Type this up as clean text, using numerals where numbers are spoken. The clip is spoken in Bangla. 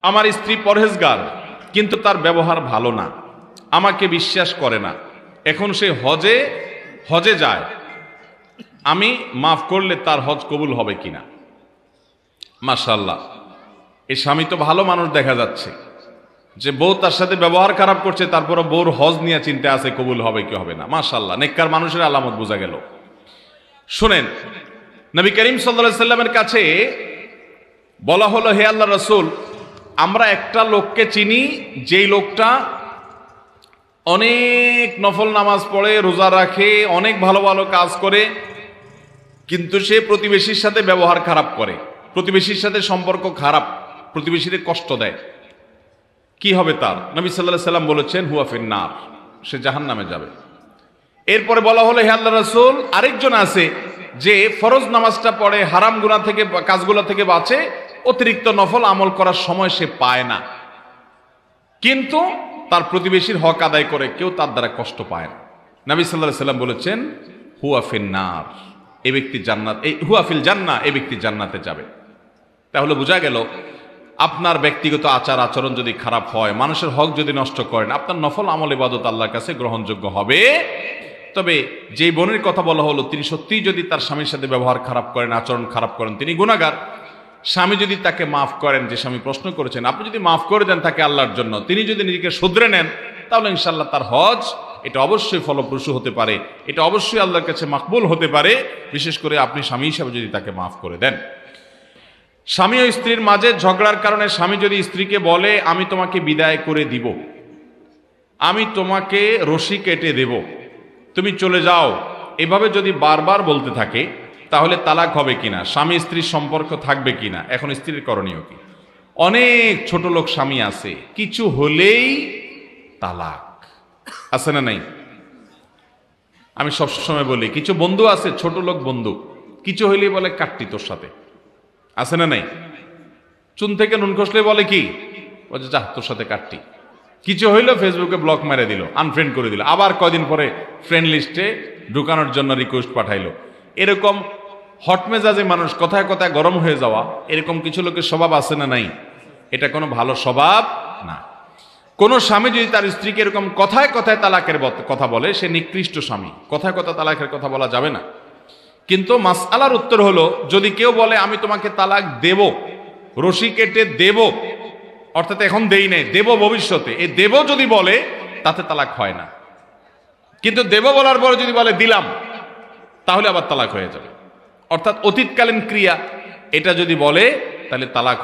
আমার স্ত্রী পরহেজগার, কিন্তু তার ব্যবহার ভালো না, আমাকে বিশ্বাস করে না। এখন সে হজে যায়, আমি মাফ করলে তার হজ কবুল হবে কিনা? মাশাআল্লাহ, এই স্বামী তো ভালো মানুষ দেখা যাচ্ছে, যে বউ তার সাথে ব্যবহার খারাপ করছে, তারপরে বউর হজ নিয়ে চিন্তা আছে কবুল হবে কি হবে না। মাশাআল্লাহ, নেককার মানুষের আলামত বোঝা গেল। শুনেন, নবী করিম সাল্লাল্লাহু আলাইহি সাল্লামের কাছে বলা হলো, হে আল্লাহ রাসূল, আমরা একটা লোককে চিনি, যেই লোকটা অনেক নফল নামাজ পড়ে, রোজা রাখে, অনেক ভালো ভালো কাজ করে, কিন্তু সে প্রতিবেশীর সাথে ব্যবহার খারাপ করে, প্রতিবেশীর সাথে সম্পর্ক খারাপ, প্রতিবেশীদের কষ্ট দেয়। কি হবে তার? নবী সাল্লাল্লাহু আলাইহি সাল্লাম বলেছেন, হুয়া ফিন্নার, সে জাহান্নামে যাবে। এরপরে বলা হলো, হে আল্লাহ রাসূল, আরেকজন আছে যে ফরজ নামাজটা পড়ে, হারাম গুনাহ থেকে, কাজগুলো থেকে বাঁচে, অতিরিক্ত নফল আমল করার সময় সে পায় না, কিন্তু তার প্রতিবেশীর হক আদায় করে, কেউ তার দ্বারা কষ্ট পায় না। নবী সাল্লাল্লাহু আলাইহি সাল্লাম বলেছেন, হুয়া ফিন্নার, এই ব্যক্তি জান্নাত, এই হুয়া ফিল জান্নাহ, এই ব্যক্তি জান্নাতে যাবে। তাহলে বোঝা গেল, আপনার ব্যক্তিগত আচার আচরণ যদি খারাপ হয়, মানুষের হক যদি নষ্ট করেন, আপনার নফল আমল ইবাদত আল্লাহর কাছে গ্রহণযোগ্য হবে। তবে যেই বোনের কথা বলা হলো, তিনি সত্যিই যদি তার স্বামীর সাথে ব্যবহার খারাপ করেন, আচরণ খারাপ করেন, তিনি গুনাহগার। স্বামী যদি তাকে মাফ করেন, যে স্বামী প্রশ্ন করেছেন, আপনি যদি মাফ করে দেন তাকে আল্লাহর জন্য, তিনি যদি নিজেকে শুধরে নেন, তাহলে ইনশাআল্লাহ তার হজ এটা অবশ্যই ফলপ্রসূ হতে পারে, এটা অবশ্যই আল্লাহর কাছে মাকবুল হতে পারে, বিশেষ করে আপনি স্বামী হিসাবে যদি তাকে মাফ করে দেন। স্বামী ও স্ত্রীর মাঝে ঝগড়ার কারণে স্বামী যদি স্ত্রীকে বলে, আমি তোমাকে বিদায় করে দিব, আমি তোমাকে রশি কেটে দেব, তুমি চলে যাও, এভাবে যদি বারবার বলতে থাকে, তাহলে তালাক হবে কিনা, স্বামী স্ত্রীর সম্পর্ক থাকবে কিনা, এখন স্ত্রীর করণীয় কি? অনেক ছোট লোক স্বামী আছে, কিছু হলেই তালাক, আছে না নাই? আমি সবসময় বলি, কিছু বন্ধু আছে, ছোট লোক বন্ধু, কিছু হইলেই বলে কাটতি তোর সাথে, আছে না নাই? চুন থেকে নুন খসলে বলে কি, বলছে যা তোর সাথে কাটতি। কিছু হইলো ফেসবুকে ব্লক মেরে দিল, আনফ্রেন্ড করে দিল, আবার কয়দিন পরে ফ্রেন্ড লিস্টে ঢুকানোর জন্য রিকোয়েস্ট পাঠাইলো। এরকম হটমেজাজে মানুষ, কথায় কথায় গরম হয়ে যাওয়া, এরকম কিছু লোকের স্বভাব আছে না নাই? এটা কোনো ভালো স্বভাব না। কোন স্বামী যদি তার স্ত্রীকে এরকম কথায় কথায় তালাকের কথা বলে, সে নিকৃষ্ট স্বামী, কথায় কথায় তালাকের কথা বলা যাবে না। কিন্তু মাসআলার উত্তর হলো, যদি কেউ বলে আমি তোমাকে তালাক দেব, রশি কেটে দেব, অর্থাৎ এখন দেই নাই, দেব ভবিষ্যতে, এই দেব যদি বলে, তাতে তালাক হয় না। কিন্তু দেব বলার পরে যদি বলে দিলাম, তাহলে আবার তালাক হয়ে যাবে। অর্থাৎ অতীতকালীন ক্রিয়া এটা যদি বলে, তাহলে তালাক